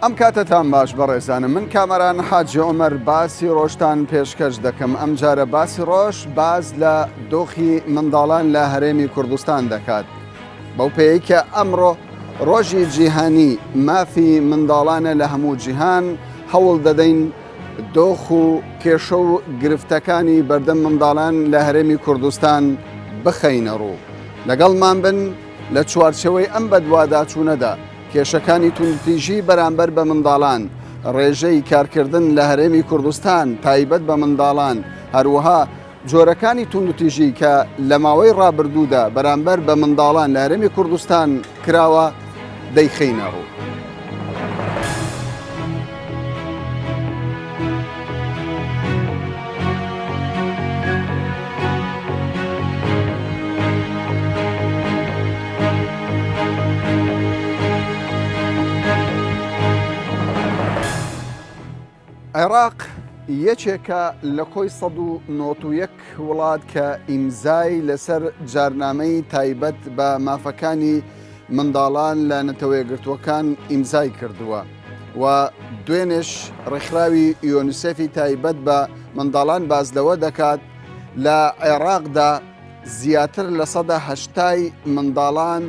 ئەم کاتتان باش بەڕێزانم، من کامەران حاجی عومەر باسی ڕۆژتان پێشکەش دەکەم. ئەم جارە باسی ڕۆژ باز لە دۆخی منداڵان لە هەرێمی کوردستان دەکات، بەو پێی کە ئەمڕۆ ڕۆژی جیهانی مافی منداڵانە لە هەموو جیهان هەوڵ دەدەین دۆخ و کێشە و گرفتەکانی بەردەم منداڵان لە هەرێمی کوردستان بخەینە ڕوو. لەگەڵمان بن لە چوارچەوەی ئەم بەدواداچوونەدا کێشەکانی توندوتیژی بەرامبەر بە منداڵان، ڕێژەی کارکردن لە هەرێمی کوردستان تایبەت بە منداڵان، هەروەها جۆرەکانی توندوتیژی کە لە ماوەی ڕابردوودا بەرامبەر بە منداڵان لە هەرێمی کوردستان کراوە دەیخینە ڕوو. عێراق یەکێکە لە کۆی ١٩١ وڵات کە ئیمزای لەسەر جارنامەی تایبەت بە مافەکانی منداڵان لە نەتەوەیەگرتووەکان ئیمزای کردووە و دوێنێش ڕێکخراوی یۆنیسێفی تایبەت بە منداڵان باز لەوە دەکات لە عێراقدا زیاتر لە ١٨٠ منداڵان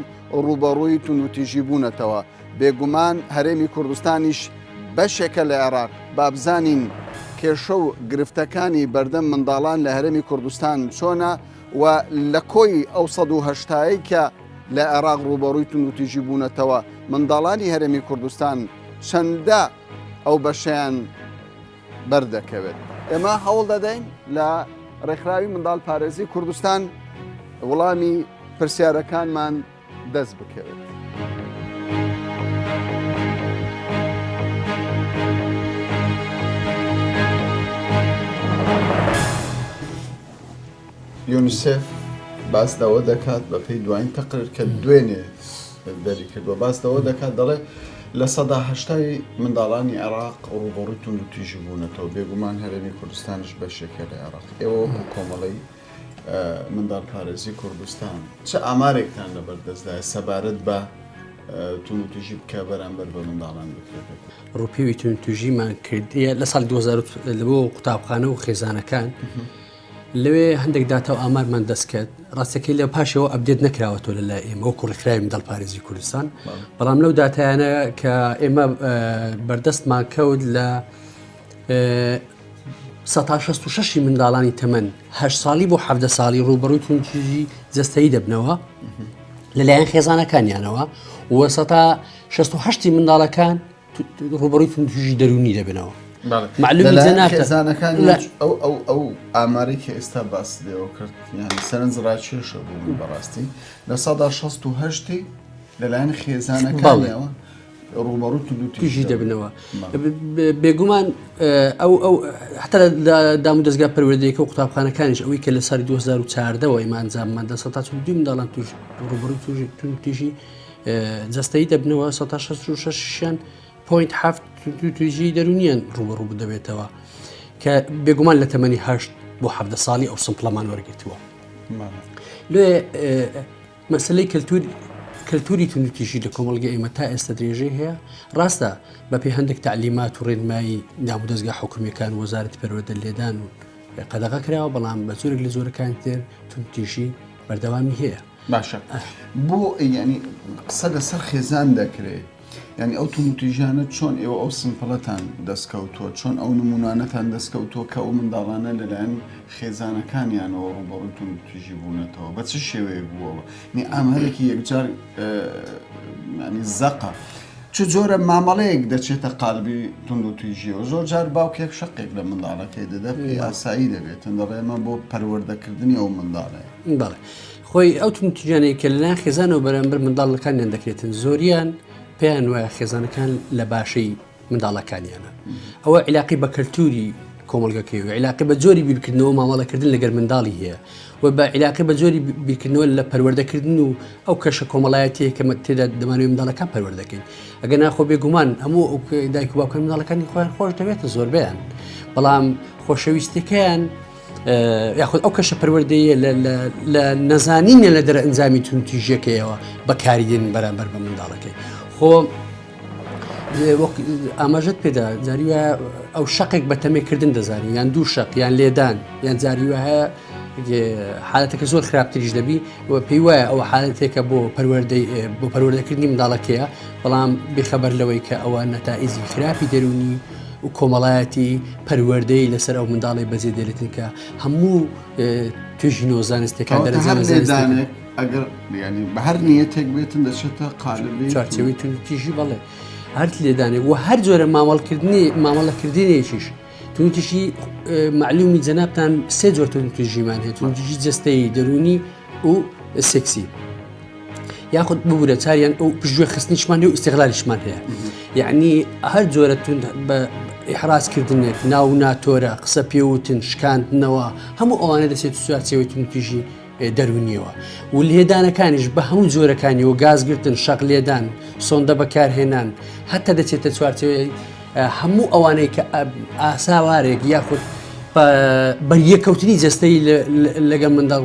ڕوبەڕووی توندوتیژی بوونەتەوە. بێگومان هەرێمی کوردستانیش بەشێکە لە عێراق. بابزانین کێشە و گرفتەکانی بەردەم منداڵان لە هەرێمی کوردستان چۆنە و لە کۆی ئەو ١٨٠ کە لە عێراق ڕوبەڕووی توندوتیژی بوونەتەوە منداڵانی هەرێمی کوردستان چەندە ئەو بەشیان بەردەکەوێت. ئێمە هەوڵ دەدەین لە ڕێکخراوی منداڵ پارێزی کوردستان وەڵامی پرسیارەکانمان دەست بکەوێت. یۆنیسێف باس لەوە دەکات بە پێی دوایین تەقریر کە دوێنێ دەری کردووە، باس لەوە دەکات دەڵێ لە ١٨٠ منداڵانی عێراق ڕوبەڕووی توندوتیژی بوونەتەوە. بێگومان هەرێمی کوردستانش بەشێکە لە عێراق. ئێوە وەکو کۆمەڵی منداڵ پارێزی کوردستان چه ئامارێکتان لەبەردەستدایە سەبارەت بە توندوتیژی بکە بەرامبەر بە منداڵان بکرێت؟ ڕووپێوی توندوتیژیمان کردیە لە ساڵ 2000 لەبۆ قوتابخانە و خێزانەکان لەوێ هەندێک داتا و ئامارمان دەست کرد. ڕاستەکەی لە پاشەوە ئەپدێت نەکراوەتەوە لەلای ئێمە وەکو ڕێکخراوی منداڵ پارێزی کوردستان، بەڵام لەو داتایانە کە ئێمە بەردەستمان کەوت لە ١٦٦ منداڵانی تەمەن 8 ساڵی بۆ 17 ساڵی ڕوبەڕووی توندوتیژی جەستەیی دەبنەوە لەلایەن خێزانەکانیانەوە و 168 منداڵەکان ڕوبەڕووی توندوتیژی دەرونی دەبنەوە. معلومی خێزانەکان ئەو ئاماری کە ئێستا باس لێەوە کرد یان سەرنجڕاکێشە بوو بەڕاستی لە 168 لەلایەن خێزانەکانیەوە ڕوبەڕووی توندوتیژی دەبنەوە. بێگومان ئەو حتا لە دام و دەستگا پەروەردەیەکە و قوتابخانەکانیش ئەوەی کە لە ساڵی 2014ەوە ئیمانجامماندا 142 منداڵان ڕوبەڕووی توندوتیژی جەستەیی دەبنەوە، 166 0.7 توندوتیژی دەرونیان ڕوبەڕوو دەبێتەوە کە بێگومان لە تەمەنی 8 بۆ 17 ساڵی ئەو سمپڵەمان وەرگێتەوە. لێ مەسلەی کەلتوری توندوتیژی لە کۆمەڵگە ئێمە تا ئێستا درێژەی هەیە. ڕاستە بە پێی هەندێک تعلیمات و ڕێنمایی دام و دەستگا حکوومیەکان وەزارەتی پەروەردە لێدان و قەدەغە کراوە، بەڵام بە زۆرێک لە زۆرەکان تر توندوتیژی بەردەوامی هەیە. باشە بۆ ینی قسە لەسەر خێزان دەکرێت، یعنی ئەو توندوتیژانە چۆن ئێوە ئەو سمپڵەتان دەستکەوتووە، چۆن ئەو نمونانەتان دەستکەوتووە کە ئەو منداڵانە لەلایەن خێزانەکانیانەوە ڕوبەڕووی توندوتیژی بوونەتەوە بە چ شێوەیە بووەوە؟ نی ئامارێکی یەکجار ینی زەقە چ جۆرە مامەڵەیەک دەچێتە قالبی توندوتیژیەوە؟ زۆر جار باوکێک شەقێک لە منداڵەکەی دەدە ئاسایی دەبێتن دەڵێ ئەمە بۆ پەروەردەکردنی ئەو منداڵەیە. بەڵێ خۆی ئەو توندوتیژانەیە کە لەلایەن خێزانەوە بەرامبەر منداڵەکانیان دەکرێتن زۆریان پێیان وایە خێزانەکان لە باشەی منداڵەکانیانە. ئەوە عیلاقی بە کەلتوری کۆمەلگەکەی و عیلاقی بە جۆری بیرکردنەوە مامەڵەکردن لەگەر منداڵی هەیە و بە عیلاقی بە جۆری بیرکردنەوە لە پەروەردەکردن و ئەو کەشە کۆمەڵایەتەیە کە تێدا دەمانوێت منداڵەکان پەروەردەکەین. ئەگەر ناخۆ بێگومان هەموو دایک و باوکان منداڵەکانی خۆیان خۆش دەوێتە زۆربیان، بەڵام خۆشەویستەکەیان یاخود ئەو کەشە پەروەردەیە لە نەزانینە لە دەرە ئەنجامی توندوتیژیەکەیەوە بەکاریدێن بەرامبەر بە منداڵەکەی. خۆ ئاماژت پێدا جاری وایە ئەو شەقێک بە تەمێکردن دەزانانی یان دوو شەق یان لێدان یان جاری وە هەیە حالەتەکە زۆر خراپتریش دەبی پێی وایە ئەوە حالەتێکە بۆ پەروەردەکردنی منداڵەکەیە بەڵام بێخەبەر لەوەی کە ئەوە نەتائیزی خراپی دەرونی و کۆمەڵایەتی پەروەردەی لەسەر ئەو منداڵی بەجێ دێتن کە هەموو توێژی نۆزانستێکە دەرەزانێک ئەگەر ینی بە هەر نیەتێک بێتن دەچێتە قالبی چارچەوەی تونتیژی بەڵێ هەر لێدانێک و هەر جۆرە مامەڵەکردنیەکیش تونتیژی معلومی جەنابتان سێ جۆر تونتیژیمان هەیە تونتیژی جەستەیی دەرونی و سێکسی یاخود ببوورە چاریان ئەو پژوێ خستنیشمان هەیە و ئیستیغلالیشمان هەیە یعنی هەر جۆرە بە ئیحرازکردنێک ناو ناتۆرە قسە پێوتن شکاندنەوە هەموو ئەوانە دەچێت چارچەوەی تونتیژی دەرونیەوە و لێدانەکانیش بە هەموو جۆرەکانی و گازگرتن شەق لێدان سۆندە بەکارهێنان هەتا دەچێتە چوارچەوەی هەموو ئەوانەی کە ئاساوارێک یاخود بەریەکەوتنی جەستەی لەگەڵ منداڵ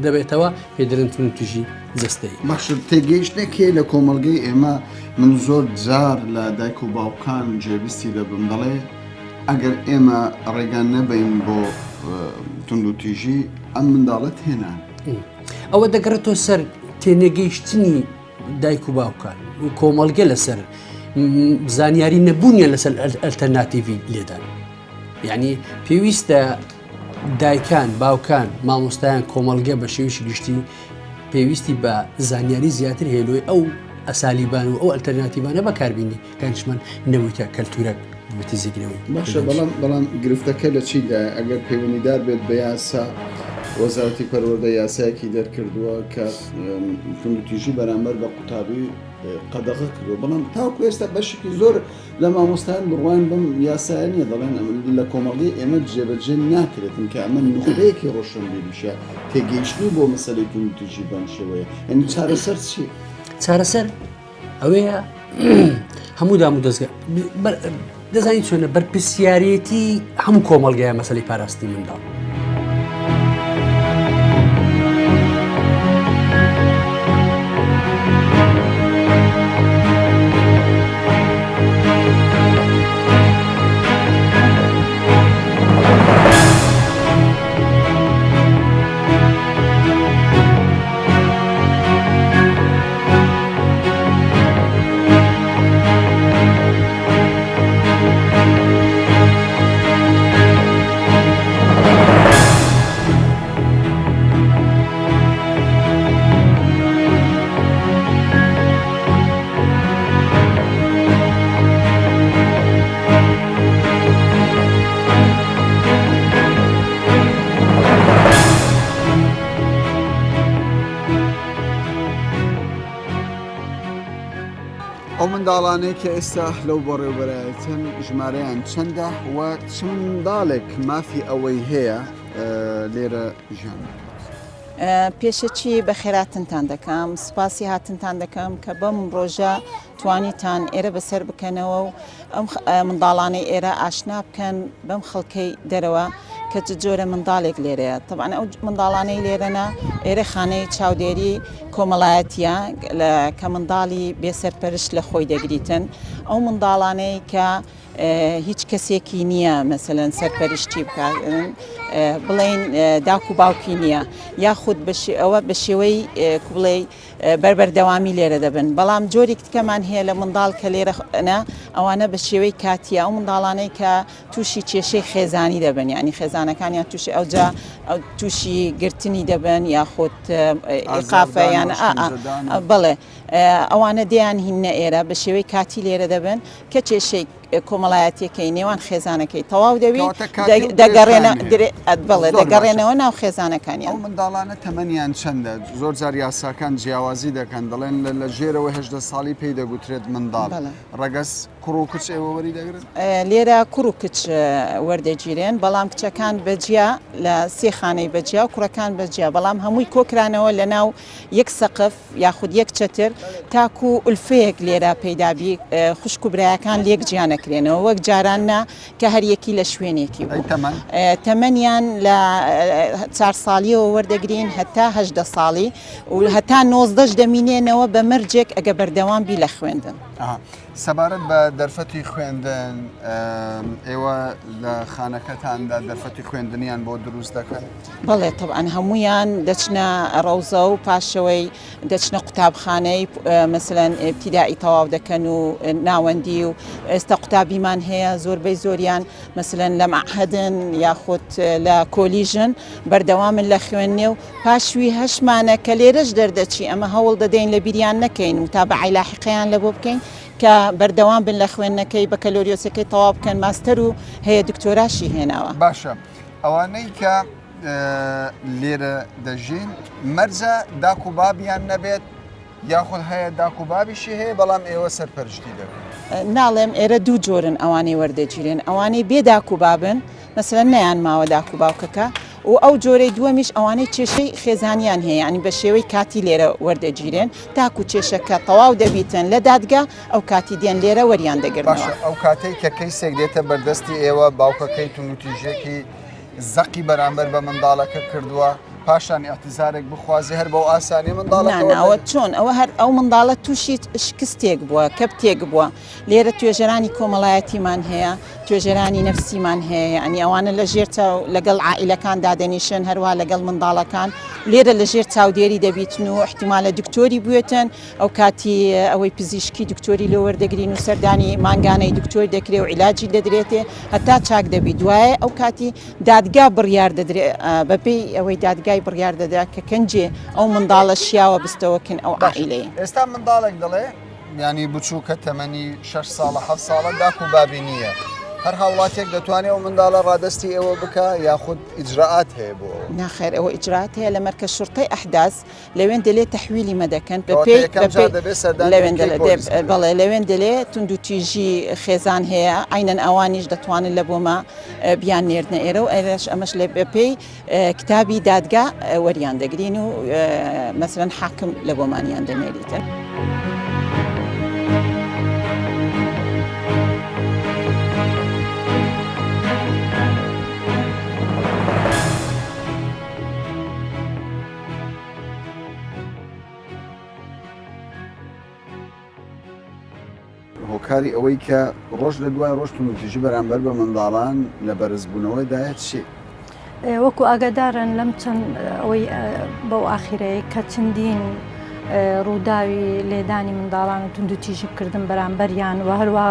دەبێتەوە پێدرن تونتیژی جەستەی باشتر تێگەیشتێکێ لە کۆمەلگەی ئێمە من زۆر جار لە دایک و باوکان جێبیستی دەبم دەڵێ ئەگەر ئێمە ڕێگان نەبین بۆ تونتیژی ئەم منداڵەت هێنان ئەوە دەگەڕێتەوە سەر تێنێگەیشتنی دایک و باوکان و کۆمەڵگە لەسەر زانیاری نەبوونیە لەسەر ئەلتەرناتیڤی لێدان یعنی پێویستە دایکان باوکان مامۆستایان کۆمەڵگە بە شێوشی گشتی پێویستی بە زانیاری زیاتر هێلوی ئەو ئەسالیبان و ئەو ئەلتەرناتیڤانە بەکاربینی کانشمان نەویتە کەلتورە بتیزیگرەوەی باشە بەڵام گرفتەکە لە چیدا ئەگەر پەیوەندیدار بێت بە یاسا وەزارەتی پەروەردە یاسایەکی دەرکردووە کە تونتیژی بەرامبەر بە قوتابی قەدەغە کردووە بەڵام تاوەکو ئێستا بەشێکی زۆر لە مامۆستایان بڕوان بەم یاسایە نیە دەڵێن ئەمە لە کۆمەڵگەی ئێمە جێبەجێ ناکرێتن کە ئەمە نوخەیەکی ڕۆشنبیریشە تێگەیشتنی بۆ مەسەلەی تونتیژی بەم شێوەیە یعنی چارەسەر چی؟ چارەسەر ئەوەیە هەموو دام و دەستگا دەزانی چۆنە بەرپرسیارەتی هەموو کۆمەڵگەیە مەسەلەی پاراستی منداڵ ئەو منداڵانەی کە ئێستا لەو بەڕێوەبەرایەتن ژمارەیان چەندە و چ منداڵێک مافی ئەوەی هەیە لێرە ژیان پێشەچی بە خێراتنتان دەکەم سوپاسی هاتنتان دەکەم کە بەم ڕۆژە توانیتان ئێرە بەسەر بکەنەوە و ئەم منداڵانەی ئێرە ئاشنا بکەن بەم خەڵکەی دەرەوە کە جۆرە منداڵێک لێرەیە طبعاً ئەو منداڵانەی لێرەنە ئێرە خانەی چاودێری کۆمەڵایەتیە کە منداڵی بێسەرپەرشت لە خۆی دەگریتن ئەو منداڵانەی کە هیچ کەسێکی نییە مەسەلەن سەرپەرشتی بکات بڵێن داک و باوکی نییە یاخود ئەوە بە شێوەی بڵێ بەربەردەوامی لێرە دەبن بەڵام جۆری کەمان هەیە لە منداڵ کە لێرەنە ئەوانە بە شێوەی کاتیە ئەو منداڵانەی کە تووشی کێشەی خێزانی دەبن ینی خێزانەکانیان تووشی ئەوجا تووشی گرتنی دەبن یاخود ئیقافەیان بڵێ ئەوانە دەیان هینە ئێرە بە شێوەی کاتی لێرە دەبن کە کێشەی کۆمەڵایەتیەکەی نێوان خێزانەکەی تەواو دەوی دەگەڕێنەوە ناو خێزانەکانی ئەو منداڵانە تەمەنیان چەندە زۆر جار یاساکان جیاوازی دەکەن دەڵێن لە ژێرەوە 18 ساڵی پێی دەگوترێت منداڵ ڕەگەس کوڕ و کچ ئێوە وەری دەگرن لێرە کوڕ و کچ وەردەگیرێن بەڵام کچەکان بەجیا لە سێ خانەی بەجیا و کوڕەکان بەجیا بەڵام هەمووی کۆکرانەوە لە ناو یەک سەقف یاخود یەک چەتر تاکو ئولفەیەک لێرە پەیدابی خوشک و برایەکان لێک جیانەکرێنەوە وەک جاراننا کە هەریەکی لە شوێنێکی بوو تەمەنیان لە 4 ساڵیەوە وەردەگرین هەتا 18 ساڵی و هەتا 19 دەمینێنەوە بە مەرجێک ئەگە بەردەوام بی لە خوێندن سەبارەت بە دەرفەتی خوێندن ئێوە لە خانەکەتاندا دەرفەتی خوێندنیان بۆ دروست دەکەن؟ بەڵێ طبعاً هەمویان دەچنە ڕەوزە و پاشەوەی دەچنە قوتابخانەی مەسەلەن ابتیدایی تەواو دەکەن و ناوەندی و ئێستا قوتابیمان هەیە زۆربەی زۆریان مەسەلەن لە معهەدن یاخود لە کۆلیژن بەردەوامن لە خوێندنێ و پاشوی هەشمانە کە لێرەش دەردەچی ئەمە هەوڵ دەدەین لە بیریان نەکەین و تابعی لاحقەیان لە بۆ بکەین کە بەردەوام بن لە خوێندنەکەی بەکەلۆریۆسەکەی تەواو بکەن ماستەر و هەیە دکتۆراشی هێناوە. باشە ئەوانەی کە لێرە دەژین مەرجە داک و بابیان نەبێت یاخود هەیە داک و بابیشی هەیە بەڵام ئێوە سەرپەرشتی دەکەن؟ ناڵێم ئێرە دوو جۆرن ئەوانەی وەردەگیرێن ئەوانەی بێ داک و بابن مەسەلەن نەیان ماوە داک و باوکەکە و ئەو جۆرەی دووەمیش ئەوانەی کێشەی خێزانیان هەیە ینی بە شێوەی کاتی لێرە وەردەگیرێن تاکو کێشەکە تەواو دەبیتن لە دادگا ئەو کاتی دێن لێرە وەریان دەگرنەوە. ئەو کاتەی کە کەیسێک دێتە بەردەستی ئێوە باوکەکەی تونوتیژێکی زەقی بەرامبەر بە منداڵەکە کردووە پاشان ئەتیزارێک بخوازی هەر بۆ ئاسانی منداڵەوە چۆن ئەوە هەر ئەو منداڵە تووشی شکستێک بووە کەپتێک بووە لێرە توێژەرانی کۆمەڵایەتیمان هەیە توێژەرانی نەفسیمان هەیە ئەنی ئەوانە لە ژێر چاو لەگەڵ عائیلەکان دادەنیشن هەروە لەگەڵ منداڵەکان لێرە لە ژێر چاودێری دەبیتن و احتیمالە دکتۆری بوێتن ئەو کاتی ئەوەی پزیشکی دکتۆری لە وەردەگرین و سەردانی مانگانەی دکتۆر دەکرێت و عیلاجی دەدرێتێ هەتا چاک دەبی دوایە ئەو کاتی دادگا بڕیار دەدرێت بەپێی ئەوەی دادگای بڕیار دەدا کە کەنجێ ئەو منداڵە شیاوە بستەوەکن ئەو عائیلەیە. ئێستا منداڵێک دەڵێ ینی بچووکە تەمەنی 6 ساڵە 7 ساڵە داک و بابی نییە هەر هاوڵاتێک دەتوانێت و منداڵە ڕادستی ئێوە بکە یاخود ئیجرعات هەیە بۆ ناخێر ئەوە ئیجرعات هەیە لە مەرکەز شورتەی ئەحداث لەوێن دەلێت تەحویلی مەدەکەن بەڵێ لەوێن دەلێت توندوتیژی خێزان هەیە ئاینەن ئەوانیش دەتوانن لە بۆمە بیان نێردنە ئێرە و ئێرەش ئەمەش لێ بەپێی کتابی دادگا وەریان دەگرین و مەسەلەن حاکم لە بۆمانیان دەنێریتن. هۆکاری ئەوەی کە ڕۆژ لە دوای ڕۆژ توندوتیژی بەرامبەر بە منداڵان لە بەرزبوونەوەی دایەت چی؟ وەکو ئاگادارن لەم چەند ئەوەی بەو ئاخیرەیە کە چەندین ڕووداوی لێدانی منداڵان و توندوتیژیکردن بەرامبەریان و هەروە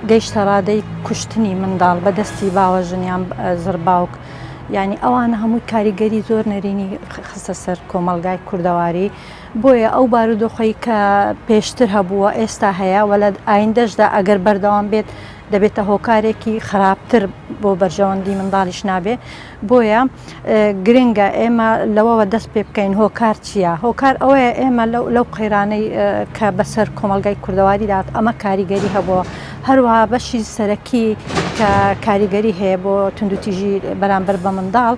گەیشتە ڕادەی کوشتنی منداڵ بەدەستی باوەژنیان زرباوک یعنی ئەوانە هەمووی کاریگەری زۆر نەرینی خستە سەر کۆمەلگای کوردەواری بۆیە ئەو بارودۆخی کە پێشتر هەبووە ئێستا هەیە وە لە ئایندەشدا ئەگەر بەردەوام بێت دەبێتە هۆکارێکی خراپتر بۆ بەرژەوەندی منداڵیش نابێ بۆیە گرنگە ئێمە لەوەوە دەست پێ بکەین هۆکار چییە؟ هۆکار ئەوەیە ئێمە لەو قەیرانەی کە بەسەر کۆمەلگای کوردەواری دات ئەمە کاریگەری هەبووە هەروەها بەشی سەرەکی کە کاریگەری هەیە بۆ توندوتیژی بەرامبەر بە منداڵ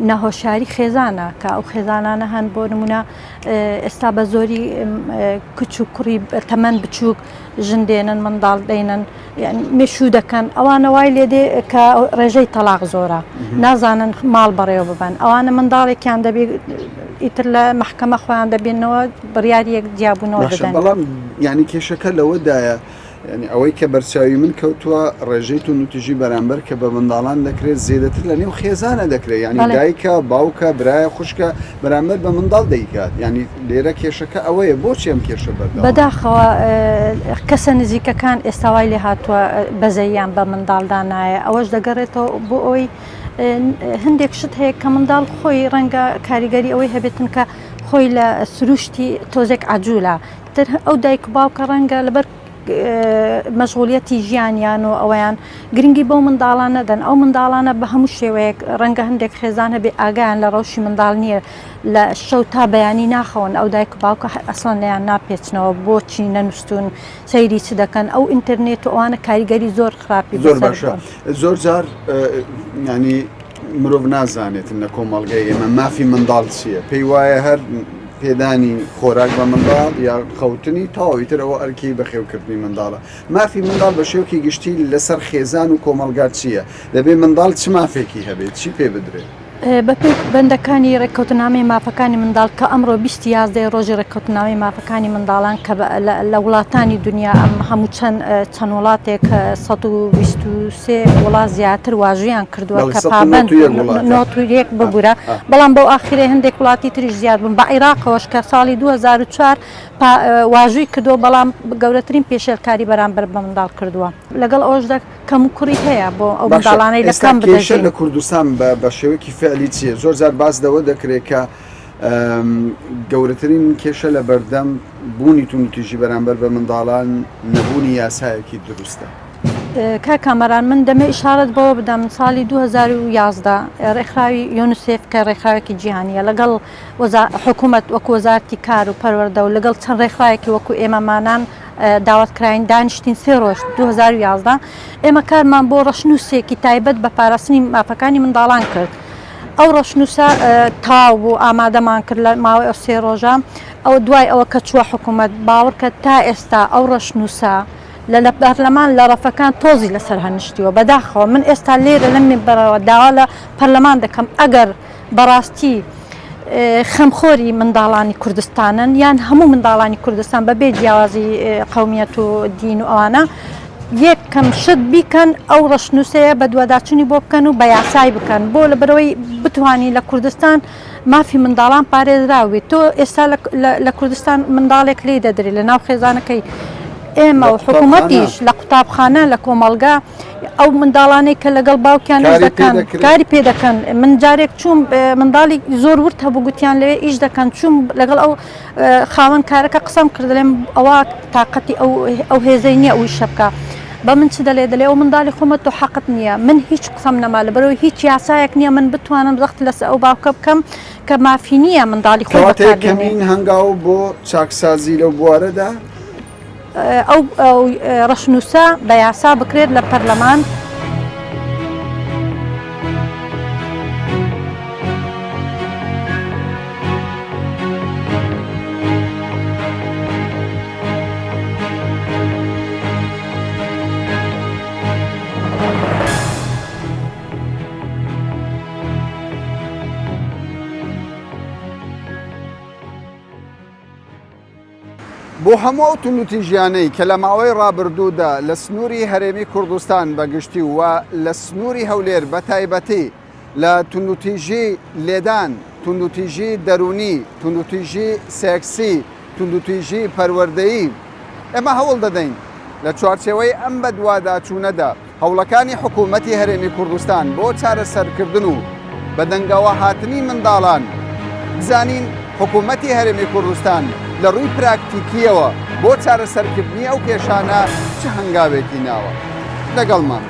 نەهۆشاری خێزانە کە ئەو خێزانانە هەن بۆ نمونە ئێستا بە زۆری کچ و کوڕی تەمەەن بچووک ژندێنن منداڵ دێنن مێشوو دەکەن ئەوانە وای لێدێ کە ڕێژەی تەلاق زۆرە نازانن ماڵ بەڕێوە ببن ئەوانە منداڵێکیان دەبێت ئیتر لە محکەمە خۆیان دەبێنەوە بڕیاریەک جیابوونەوە دەدەن. بەڵام ینی کێشەکە لەوەدایە ینی ئەوەی کە بەرچاوی من کەوتووە ڕێژەی توندوتیژی بەرامبەر کە بە منداڵان دەکرێت زیێدەتر لە نێو خێزانە دەکرێت ینی دایکە باوکە برایە خوشکە بەرامبەر بە منداڵ دەیکات ینی لێرە کێشەکە ئەوەیە بۆچی ئەم کێشە بەردەوام بەداخەوە کەسە نزیکەکان ئێستاوای لێ هاتووە بەزەیان بە منداڵدا نایە ئەوەش دەگەڕێتەوە بۆ ئەوی هەندێک شت هەیە کە منداڵ خۆی ڕەنگە کاریگەری ئەوەی هەبێتن کە خۆی لە سروشتی تۆزێک عجوولە تر ئەو دایک باوکە ڕەنگە لەبەر مەشغولیەتی ژیانیان و ئەوەیان گرنگی بەو منداڵان نەدەن ئەو منداڵانە بە هەموو شێوەیەک ڕەنگە هەندێک خێزان هەبێ ئاگیان لە ڕەوشی منداڵ نییە لە شەو تا بەیانی ناخەون ئەو دایک باوکە ئەسڵان لەیان ناپێچنەوە بۆچی نەنووسون سەیری چ دەکەن ئەو ئینتەرنێت و ئەوانە کاریگەری زۆر خراپی زۆر باشە زۆر جار ینی مرۆڤ نازانێتن لە کۆمەڵگەی ئێمە مافی منداڵ چییە پێی وایە هەر پێدانی خۆراک بە منداڵ یا خەوتنی تاویتر ئەوە ئەرکی بەخێوکردنی منداڵە مافی منداڵ بە شێوکی گشتی لەسەر خێزان و کۆمەلگار چییە دەبێت منداڵ چ مافێکی هەبێت چی پێ بدرێت بەپێی بەندەکانی ڕێککەوتنامەی مافەکانی منداڵ کە ئەمڕۆ 11 ڕۆژی ڕێککەوتنامەی مافەکانی منداڵان کە لە وڵاتانی دنیا ئەم هەموو چەند وڵاتێک 123 وڵات زیاتر واژویان کردووە کە پابند 91 ببوورە بەڵام بەو ئاخرێ هەندێک وڵاتی تریش زیاد بوون بە عێراقەوەش کە ساڵی 2004 واژووی کردو بەڵام گەورەترین پێشێلکاری بەرامبەر بە منداڵ کردووە لەگەڵ ئەوەشدا کەم و کوڕی هەیە بۆ ئەو منداڵانەی لە کەم بدەژێن لە کوردستان بە شێوەیەکی فعلی چیە زۆر جار باس دەوە دەکرێت کە گەورەترین کێشە لە بەردەم بوونی توندوتیژی بەرامبەر بە منداڵان نەبوونی یاسایەکی دروستە کا کامەران من دەمە ئیشارەت بەوە بدەم ساڵی 2011 ڕێکخراوی یونسێف کە ڕێکخراوێکی جیهانیە لەگەڵ حکوومەت وەکو وەزارەتی کار و پەروەردە و لەگەڵ چەند ڕێکخراوێکی وەکو ئێمەمانان داوەتکراین دانیشتین 3 ڕۆژ 2011 ئێمە کارمان بۆ ڕەشنووسێکی تایبەت بە پاراستنی مافەکانی منداڵان کرد ئەو ڕەشنووسە تاو بوو ئامادەمان کرد لە ماوەی ئەو 3 ڕۆژە ئەو دوای ئەوە کە چووە حکوومەت باوەڕکە تا ئێستا ئەو ڕەشنووسە لە پەرلەمان لە ڕەفەکان تۆزی لەسەر هەنیشتیوە بەداخەوە من ئێستا لێرە لەمی بەرەوە داوا لە پەرلەمان دەکەم ئەگەر بەڕاستی خەمخۆری منداڵانی کوردستانن یان هەموو منداڵانی کوردستان بەبێ جیاوازی قەومیەت و دین و ئەوانە یەکەم شت بیکەن ئەو ڕەشنووسەیە بە دوواداچنی بۆ بکەن و بە یاسای بکەن بۆ لە بەرەوەی بتوانی لە کوردستان مافی منداڵان پارێزراوێت تۆ ئێستا لە کوردستان منداڵێک لێ دەدرێت لە ناو خێزانەکەی ئێمە و حکوومەتیش لە قوتابخانە لە کۆمەڵگا ئەو منداڵانەی کە لەگەڵ باوکیان دەکەن کاری پێ دەکەن من جارێک چوم منداڵی زۆر ورد هەبوو گوتیان لەوێ ئیش دەکەن چوم لەگەڵ ئەو خاوەن کارەکە قسەم کرد لێم ئەوە تااقەتی ئەو هێزەی نییە ئەوی شەبکە بە من چ دەلێ دەلێ ئەو منداڵی خۆمە تۆ حەقت نییە من هیچ قسەم نەما لە بەرەوەی هیچ یاسایەک نییە من بتوانم ڕخت لەسەر ئەو باوکە بکەم کە مافی نییە منداڵی خۆ کەمین هەنگاو بۆ چاکسازی لەو بوارەدا ئەو ڕەشنووسە بە یاسا بکرێت لە پەرلەمان بۆ هەموو ئەو توندوتیژیانەی کە لە ماوەی ڕابردوودا لە سنووری هەرێمی کوردستان بەگشتی وە لە سنووری هەولێر بە تایبەتی لە توندوتیژی لێدان توندوتیژی دەرونی توندوتیژی سێکسی توندوتیژی پەروەردەیی ئێمە هەوڵ دەدەین لە چوارچێوەی ئەم بە دوواداچوونەدا هەوڵەکانی حکوومەتی هەرێمی کوردستان بۆ چارەسەرکردن و بە دەنگەوە هاتنی منداڵان بزانین حکوومەتی هەرێمی کوردستان لە ڕووی پراکتیکیەوە بۆ چارەسەرکردنی ئەو کێشانە چه هەنگاوێکی ناوە لەگەڵمان.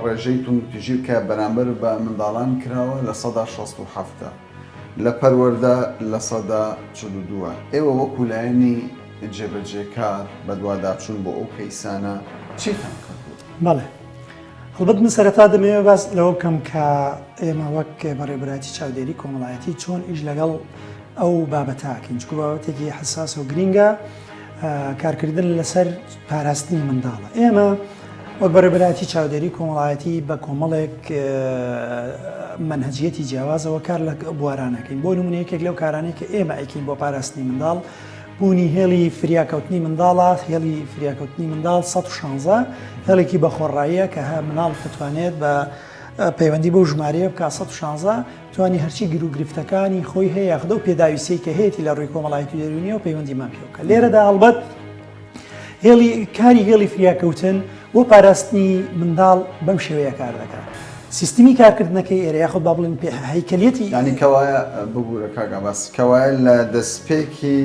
ڕێژەی توندوتیژی کە بەرامبەر بە منداڵان کراوە لە 167 لە پەروەردە لە 142 ئێوە وەکو لایەنی جێبەجێکار بە دوواداچوون بۆ ئەو کەیسانە چیتان کردووە؟ بەڵێ هەڵبەت من سەرەتا دەمەوێت باس لەوە بکەم کە ئێمە وەک بەڕێبەتی چاودێری کۆمەڵایەتی چۆن ئیش لەگەڵ ئەو بابەتاکەین چکو بابەتێکی حساس و گرینگە کارکردن لەسەر پاراستنی منداڵە ئێمە وەک بەڕێبەتی چاودێری کۆمەڵایەتی بە کۆمەڵێک منهجیەتی جیاوازەوە کار لە بوارانەکەین بۆ نمونەیەکێک لەو کارانەی کە ئێمە ئەیکەین بۆ پاراستنی منداڵ بوونی هێڵی فریاکەوتنی منداڵات هێڵی فریاکەوتنی منداڵ 116 هێڵێکی بەخۆڕاییە کە مناڵ دەتوانێت بە پەیوەندی بەو ژمارەیە بکە 116 توانی هەرچی گیر و گرفتەکانی خۆی هەیە یاخدە و پێداویستەی کە هەیەی لە ڕووی کۆمەڵایەتی دەرونیە و پەیوەندیمان پێوکە لێرەدا هەڵبەت کاری هێڵی فریاکەوتن بۆ پاراستنی منداڵ بەم شێوەیە کار دەکات سیستمی کارکردنەکەی ئێرە یاخود با بڵێن هەیکەلێتی ینی کەوایە ببوورە کاگاباس کەوایە لە دەستپێکی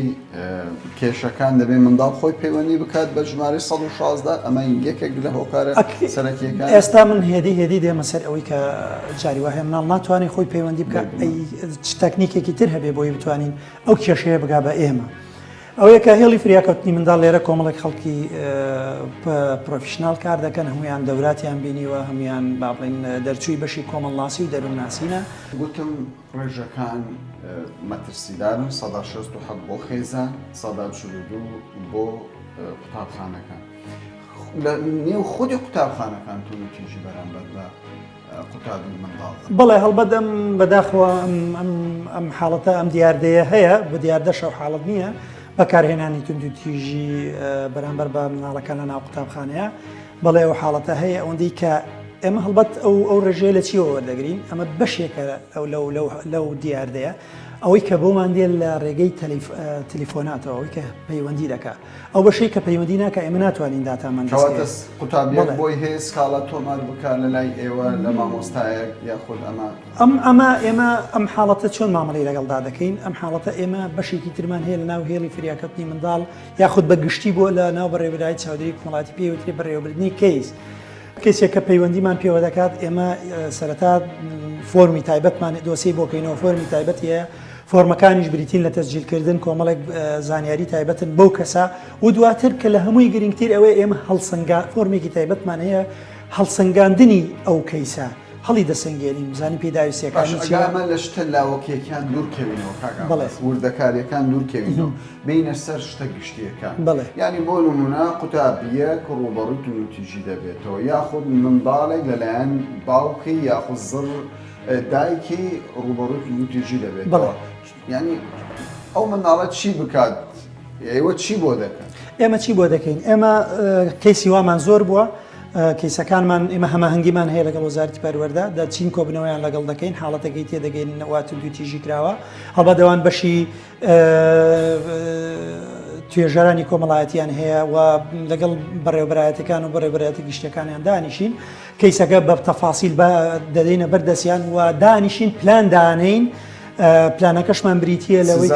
کێشەکان دەبێت منداڵ خۆی پەیوەندی بکات بە ژمارەی 116 ئەمە یەکێک لە هۆکارە سەرەکیەکان ئێستا من هێدی دێمە سەر ئەوەی کە جاری وایە مناڵ ناتوانێت خۆی پەیوەندی بکات تەکنیکێکی تر هەبێ بۆی بتوانین ئەو کێشەیە بگا بە ئێمە ئەوەیە کە هێڵی فریاکەوتنی منداڵ لێرە کۆمەڵێک خەڵکی پرۆفیشنال کار دەکەن هەمویان دەوراتیان بینیوە هەمویان باڵین دەرچووی بەشی کۆمەڵناسی و دەروونناسینە گوتم ڕێژەکان مەترسیدارن 167 بۆ خێزان 142 بۆ قوتابخانەکان لە نێو خودی قوتابخانەکان تووتیژی بەرامبەر بە قوتابی منداڵ بەڵێ هەڵبەدەم بەداخەوە ئەم حاڵەتە ئەم دیاردەیە هەیە بە دیاردەش و حاڵت نییە بەکارهێنانی توندوتیژی بەرامبەر بە مناڵەکان لە ناو قوتابخانەیە بەڵێ ئەو حاڵەتە هەیە ئەوەندەی کە ئێمە هەڵبەت ئەو ڕێژەیە لە چیەوە وەردەگرین ئەمە بەشێکە لەو دیاردەیە ئەوەی کە بۆمان دێت لە ڕێگەی تەلیفۆناتەوە ئەوەی کە پەیوەندی دەکات ئەو بەشەی کە پەیوەندی ناکە ئێمە ناتوانین داتامان قوتابیەک بۆی هەیە سکاڵە تۆمار بکات لە لای ئێوە لە مامۆستایەک یاخود ئێمە ئەم حاڵەتە چۆن مامەڵی لەگەڵدا دەکەین ئەم حاڵەتە ئێمە بەشێکی ترمان هەیە لە ناو هێڵی فریاکەوتنی منداڵ یاخود بەگشتی بۆ لە ناو بەڕێوەبەری چاودێری کومەڵاتی پێوتری بەڕێوەبردننی کەسێک کە پەیوەندیمان پێوە دەکات ئێمە سەرەتا فۆرمی تایبەتمان دۆسی بۆکەینەوە فۆرمی تایبەتیە فۆرمەکانیش بریتین لە تەسجیلکردن کۆمەڵێک زانیاری تایبەتن بەو کەسە و دواتر کە لە هەمووی گرنگتر ئەوەی ئێمە فۆرمێکی تایبەتمان هەیە هەڵسەنگاندنی ئەو کەیسە هەڵی دەسەنگێنین زانی پێداویستیەکانی ئەمە لە شتە لاوەکیەکان دوورکەوینەوە وردەکاریەکان دوورکەوینەوە بینە سەر شتە گشتیەکان ینی بۆ نمونە قوتابیەک ڕوبەڕووی تووتیژی دەبێتەوە یاخود منداڵێک لەلایەن باوکی یاخود زڕ دایکی ڕوبەڕووی تووتیژی دەبێتەوە ینی ئەو منداڵە چی بکات ئێوە چی بۆ دەکەن ئێمە چی بۆ دەکەین ئێمە کەیسی وامان زۆر بووە کەیسەکانمان ئێمە هەماهەنگیمان هەیە لەگەڵ وەزارەتی پەروەردە دەچین کۆبنەوەیان لەگەڵ دەکەین حاڵەتەکەی تێدەگەین نەوات و تووتیژی کراوە هەڵبە دەوان بەشی توێژەرانی کۆمەڵایەتیان هەیە و لەگەڵ بەڕێوەبەرایەتەکان و بەڕێوەبەرایەتە گشتەکانیان دانیشین کەیسەکە بە تەفاسیل دەدەینە بەردەستیان و دانیشین پلان دانین پلانەکەشمان بریتیە لەوەی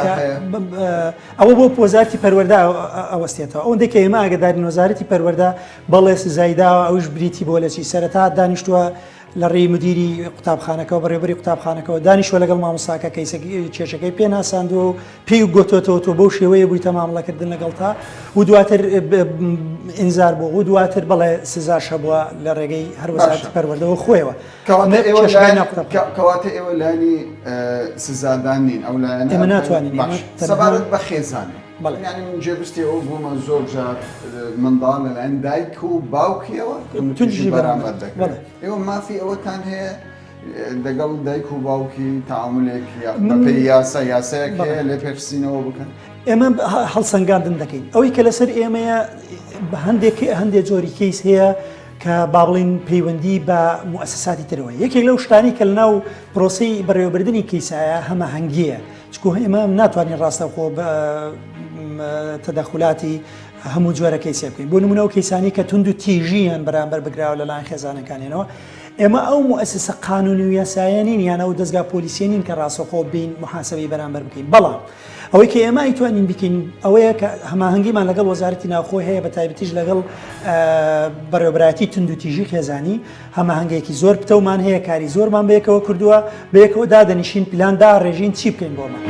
ئەوە بۆ وەزارەتی پەروەردە ئەوەستێتەوە ئەوەندە کە ئێمە ئاگدارین وەزارەتی پەروەردە بەڵێ سزایداوە ئەوش بریتی بۆ لەچی سەرەتا دانیشتووە لە ڕێی مدیری قوتابخانەکەەوە بەڕێبەری قوتابخانەکەەوە دانیشوە لەگەڵ مامۆستاکە کێشەکەی پێ ناساند و پێی گۆتۆتەوە تۆ بەو شێوەیە بوویتە مامەڵەکردن لەگەڵ تا و دواتر ئینزار بوو و دواتر بەڵێ سزاش هەبووە لە ڕێگەی هەر وەزارەتی پەروەردەوە خۆیەوە کەواتە ئێوە لانی سزادان نین ئەو ئێمە ناتوانین سەبارەت بە خێزانێ ینی من جێبستی ئەو بوومە زۆر جار منداڵ لەلایەن دایک و باوکیەوە تووتیژی بەرامبەر دەکەن ئێوە مافی ئەوەتان هەیە لەگەڵ دایک و باوکی تعاملێک بەپێی یاسایەک هەیە لێ پێرسینەوە بکەن ئێمە هەڵسەنگاندن دەکەین ئەوەی کە لەسەر ئێمەیە هەندێک جۆری کەیس هەیە کە باڵین پەیوەندی بە موسساتی ترەوە یەکێک لەو شتانی کە لەناو پرۆسی بەڕێوەبردننی کەیسایە هەمە هەنگیە چکو ئێمە ناتوانین ڕاستەخۆ بە تەدەخولاتی هەموو جۆرە کەیسە بکەین بۆ نمونە و کەیسانی کە تونند و تیژیان بەرامبەر بگراوە لەلایەن خێزانەکانێنەوە ئێمە ئەو موسسە قانونی و یاسایانین یانە و دەستگا پۆلیسیێنین کە ڕاستەخۆ بین محاسبەی بەرامبەر بکەین بەڵام ئەوەی کە ئێمە ئیتوانین بکەین ئەوەیە کە هەماهەنگیمان لەگەڵ وەزارەتی ناوخۆ هەیە بە تایبەتیش لەگەڵ بەڕێوەبەرایەتی تونند و تیژی خێزانی هەماهەنگێکی زۆر پتەومان هەیە کاری زۆرمان بەیەکەوە کردووە بەیەکەوە دادەنیشین پلاندا ڕێژین چی بکەین بۆمان.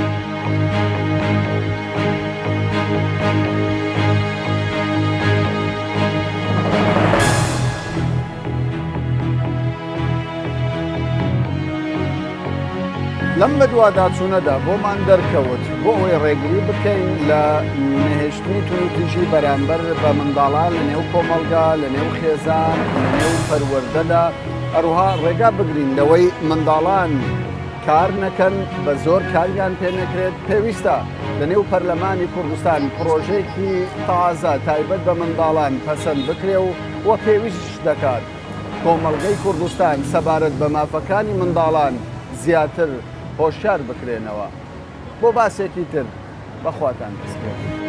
لەم بەدواداچوونەدا بۆمان دەرکەوت بۆ ئەوەی ڕێگری بکەین لە نهێشتنی تووتیژی بەرامبەر بە منداڵان لە نێو کۆمەڵگا لە نێو خێزان لە نێو پەروەردەدا هەروها ڕێگا بگرین لەوەی منداڵان کار نەکەن بە زۆر کاریان پێ نەکرێت پێویستە لە نێو پەرلەمانی کوردستان پرۆژێکی تازە تایبەت بە منداڵان پەسەند بکرێ و وە پێویست دەکات کۆمەڵگەی کوردستان سەبارەت بە مافەکانی منداڵان زیاتر هۆشیار بکرێنەوە بۆ باسێکی تر بەخواتان دەستکرێت.